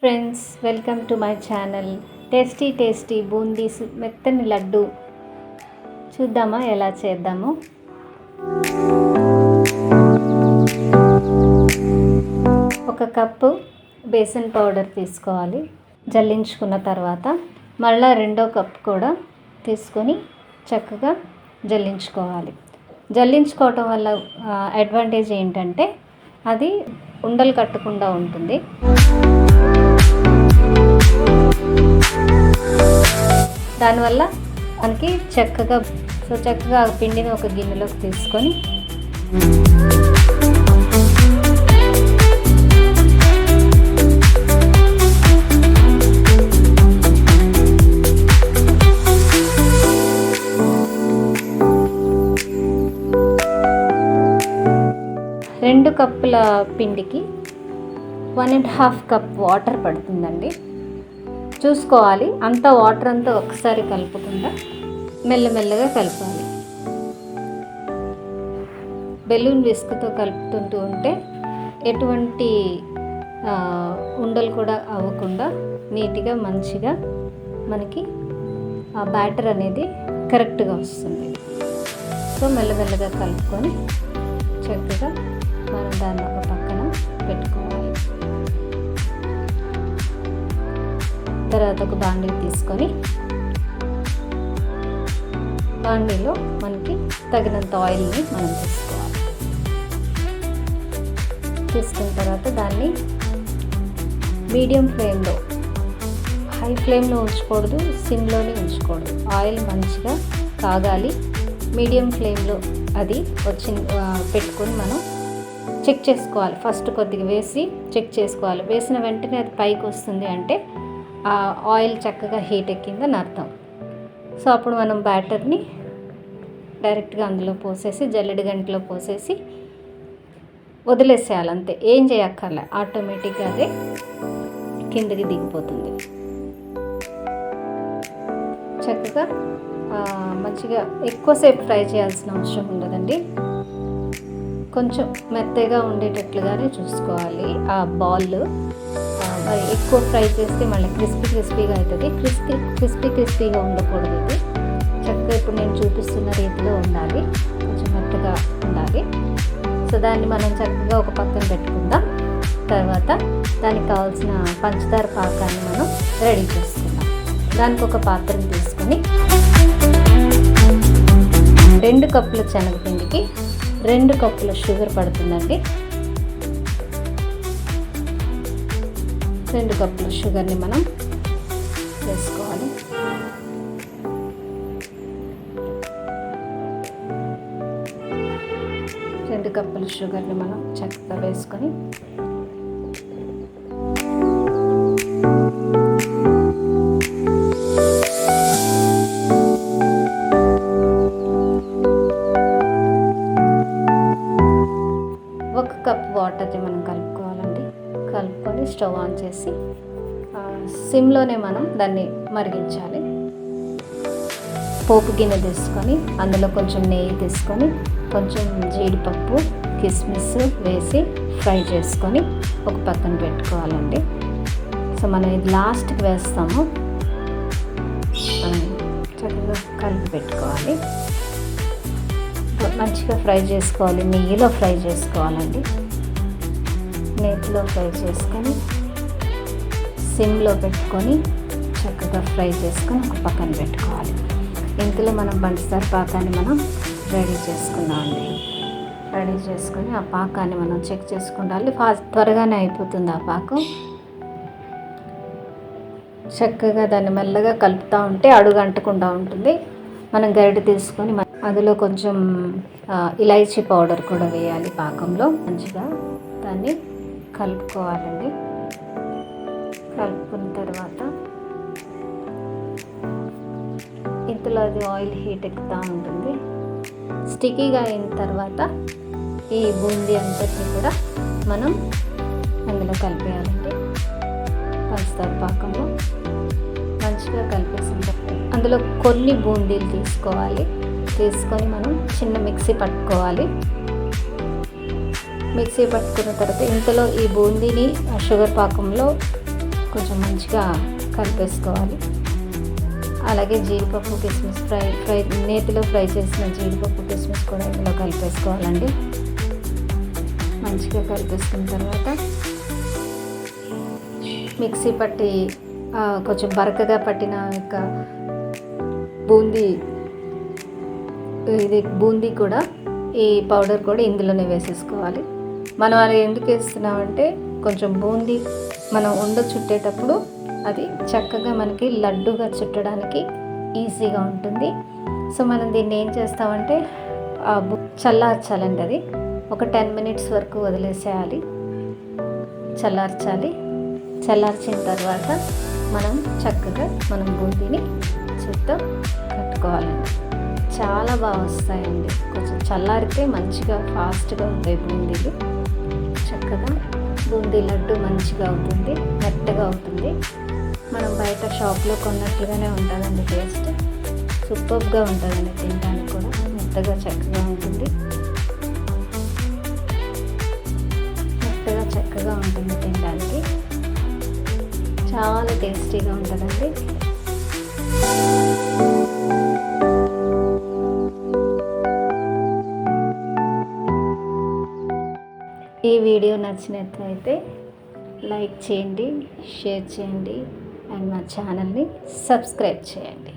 Friends, welcome to my channel. Tasty boondis మెత్తని లడ్డు చూద్దామా ఎలా చేద్దాము. ఒక కప్పు బేసన్ పౌడర్ తీసుకోవాలి. జల్లించుకున్న తర్వాత మళ్ళీ రెండో కప్పు కూడా తీసుకొని చక్కగా జల్లించుకోవాలి. జల్లించుకోవటం వల్ల అడ్వాంటేజ్ ఏంటంటే అది ఉండలు కట్టకుండా ఉంటుంది. దానివల్ల మనకి చక్కగా పిండిని ఒక గిన్నెలోకి తీసుకొని రెండు కప్పుల పిండికి 1.5 కప్ వాటర్ పడుతుందండి. చూసుకోవాలి, అంతా వాటర్ అంతా ఒకసారి కలపకుండా మెల్లమెల్లగా కలపాలి. బెలూన్ విస్క్తో కలుపుతుంటూ ఉంటే ఎటువంటి ఉండలు కూడా అవ్వకుండా నీట్గా మంచిగా మనకి ఆ బ్యాటర్ అనేది కరెక్ట్గా వస్తుంది. సో మెల్లమెల్లగా కలుపుకొని చక్కగా మనం దాన్ని ఒక పక్కన పెట్టుకోవాలి. తర్వాత ఒక బాండీ తీసుకొని బాండీలో మనకి తగినంత ఆయిల్ని మనం తీసుకోవాలి. తీసుకున్న తర్వాత దాన్ని మీడియం ఫ్లేమ్లో, హై ఫ్లేమ్లో ఉంచకూడదు, సిమ్లోనే ఉంచకూడదు. ఆయిల్ మంచిగా కాగాలి. మీడియం ఫ్లేమ్లో అది పెట్టుకొని మనం చెక్ చేసుకోవాలి. ఫస్ట్ కొద్దిగా వేసి చెక్ చేసుకోవాలి. వేసిన వెంటనే అది పైకి వస్తుంది అంటే ఆ ఆయిల్ చక్కగా హీట్ ఎక్కిందని అర్థం. సో అప్పుడు మనం బ్యాటర్ని డైరెక్ట్గా అందులో పోసేసి జల్లెడ గంటలో పోసేసి వదిలేసేయాలి. అంతే, ఏం చేయక్కర్లే, ఆటోమేటిక్గా అదే కిందకి దిగిపోతుంది. చక్కగా మంచిగా ఎక్కువసేపు ఫ్రై చేయాల్సిన అవసరం ఉండదండి. కొంచెం మెత్తగా ఉండేటట్లుగానే చూసుకోవాలి ఆ బాల్. మరి ఎక్కువ ఫ్రై చేస్తే మళ్ళీ క్రిస్పీగా అవుతుంది. క్రిస్పీగా ఉండకూడదు. ఇది చక్కగా ఇప్పుడు నేను చూపిస్తున్న రీతిలో ఉండాలి, కొంచెం మెత్తగా ఉండాలి. సో దాన్ని మనం చక్కగా ఒక పక్కన పెట్టుకుందాం. తర్వాత దానికి కావాల్సిన పంచదార పాకాన్ని మనం రెడీ చేసుకుందాం. దానికి ఒక పాత్రను తీసుకొని 2 కప్పుల శనగపిండికి 2 కప్పుల షుగర్ పడుతుందండి. 2 కప్పుల షుగర్ని మనం వేసుకోవాలి. రెండు కప్పుల షుగర్ని మనం చక్కగా వేసుకొని కప్ వాటర్ని మనం కలుపుకొని స్టవ్ ఆన్ చేసి సిమ్లోనే మనం దాన్ని మరిగించాలి. పోపు గిన్నె తీసుకొని అందులో కొంచెం నెయ్యి తీసుకొని కొంచెం జీడిపప్పు, కిస్మిస్ వేసి ఫ్రై చేసుకొని ఒక పక్కన పెట్టుకోవాలండి. సో మనం ఇది లాస్ట్కి వేస్తాము. చక్కగా కలిపి పెట్టుకోవాలి. మంచిగా ఫ్రై చేసుకోవాలి. నెయ్యిలో ఫ్రై చేసుకోవాలండి. నెయ్యిలో ఫ్రై చేసుకొని సిమ్లో పెట్టుకొని చక్కగా ఫ్రై చేసుకొని ఒక పక్కన పెట్టుకోవాలి. ఇంతలో మనం పంచదార పాకాన్ని మనం రెడీ చేసుకున్నామండి. రెడీ చేసుకొని ఆ పాకాన్ని మనం చెక్ చేసుకుంటాలి. త్వరగానే అయిపోతుంది ఆ పాకం. చక్కగా దాన్ని మెల్లగా కలుపుతూ ఉంటే అడుగు అంటకుండా ఉంటుంది. మనం గరిటె తీసుకొని అందులో కొంచెం ఇలాచీ పౌడర్ కూడా వేయాలి పాకంలో. మంచిగా దాన్ని కలుపుకోవాలండి. కలుపుకున్న తర్వాత ఇంతలో అది ఆయిల్ హీట్ ఎక్కుతూ ఉంటుంది. స్టిక్కీగా అయిన తర్వాత ఈ బూందీ అంతటిని కూడా మనం అందులో కలిపేయాలండి. పంచదార పాకంలో మంచిగా కలిపేసిన తర్వాత అందులో కొన్ని బూందీలు తీసుకోవాలి. తీసుకొని మనం చిన్న మిక్సీ పట్టుకోవాలి. మిక్సీ పట్టుకున్న తర్వాత ఇంతలో ఈ బూందీని షుగర్ పాకంలో కొంచెం మంచిగా కలిపేసుకోవాలి. అలాగే జీడిపప్పు కిస్మిస్ నేతిలో ఫ్రై చేసిన జీడిపప్పు కిస్మిస్ కూడా ఇందులో కలిపేసుకోవాలండి. మంచిగా కలిపేసుకున్న తర్వాత మిక్సీ పట్టి కొంచెం బరకగా పట్టిన యొక్క బూందీ కూడా ఈ పౌడర్ కూడా ఇందులోనే వేసేసుకోవాలి. మనం అది ఎందుకు వేస్తున్నామంటే కొంచెం బూందీ మనం ఉండ చుట్టేటప్పుడు అది చక్కగా మనకి లడ్డుగా చుట్టడానికి ఈజీగా ఉంటుంది. సో మనం దీన్ని ఏం చేస్తామంటే చల్లార్చాలండి. అది ఒక 10 మినిట్స్ వరకు వదిలేసేయాలి, చల్లార్చాలి. చల్లార్చిన తర్వాత మనం చక్కగా బూందీని చుట్టూ కట్టుకోవాలండి. చాలా బాగా వస్తాయండి. కొంచెం చల్లారితే మంచిగా ఫాస్ట్గా ఉంటాయి బూందీలు. చక్కగా బూందీ లడ్డు మంచిగా అవుతుంది, మెత్తగా అవుతుంది. మనం బయట షాప్లో కొన్నట్లుగానే ఉంటుందండి. టేస్ట్ సూపర్గా ఉంటుందండి. తినడానికి కూడా మెత్తగా చక్కగా ఉంటుంది. మెత్తగా చక్కగా ఉంటుంది, తినడానికి చాలా టేస్టీగా ఉంటుందండి. ఈ వీడియో నచ్చినట్లయితే లైక్ చేయండి, షేర్ చేయండి అండ్ మా ఛానల్ని సబ్స్క్రైబ్ చేయండి.